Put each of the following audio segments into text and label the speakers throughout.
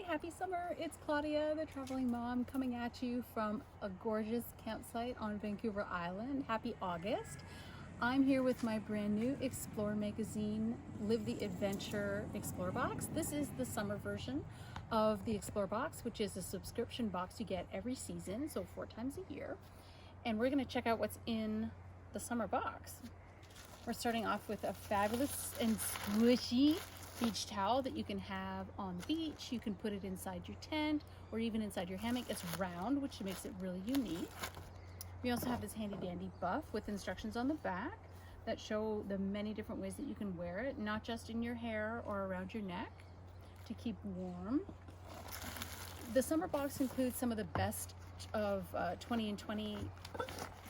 Speaker 1: happy summer. It's Claudia, the traveling mom, coming at you from a gorgeous campsite on Vancouver Island. Happy August. I'm here with my brand new Explore magazine, Live the Adventure Explore box. This is the summer version of the Explore box, which is a subscription box you get every season, so 4 times a year. And we're going to check out what's in the summer box. We're starting off with a fabulous and squishy beach towel that you can have on the beach. You can put it inside your tent or even inside your hammock. It's round, which makes it really unique. We also have this handy dandy buff with instructions on the back that show the many different ways that you can wear it, not just in your hair or around your neck, to keep warm. The summer box includes some of the best of 20 and 20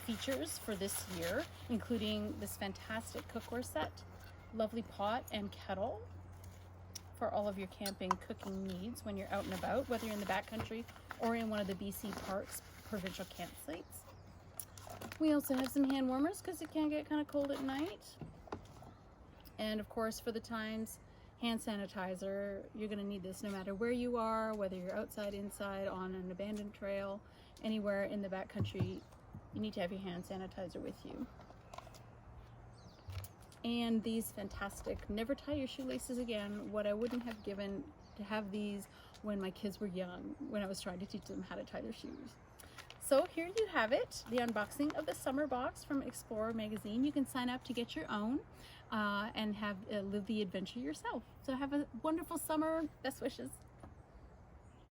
Speaker 1: features for this year, including this fantastic cookware set, lovely pot and kettle for all of your camping cooking needs when you're out and about, whether you're in the backcountry or in one of the BC Parks provincial campsites. We also have some hand warmers because it can get kind of cold at night. And of course, for the times, hand sanitizer. You're going to need this no matter where you are, whether you're outside, inside, on an abandoned trail, anywhere in the backcountry. You need to have your hand sanitizer with you. And these fantastic never tie your shoelaces again, what I wouldn't have given to have these when my kids were young, when I was trying to teach them how to tie their shoes. So here you have it, the unboxing of the summer box from Explore magazine. You can sign up to get your own and have live the adventure yourself. So have a wonderful summer. Best wishes.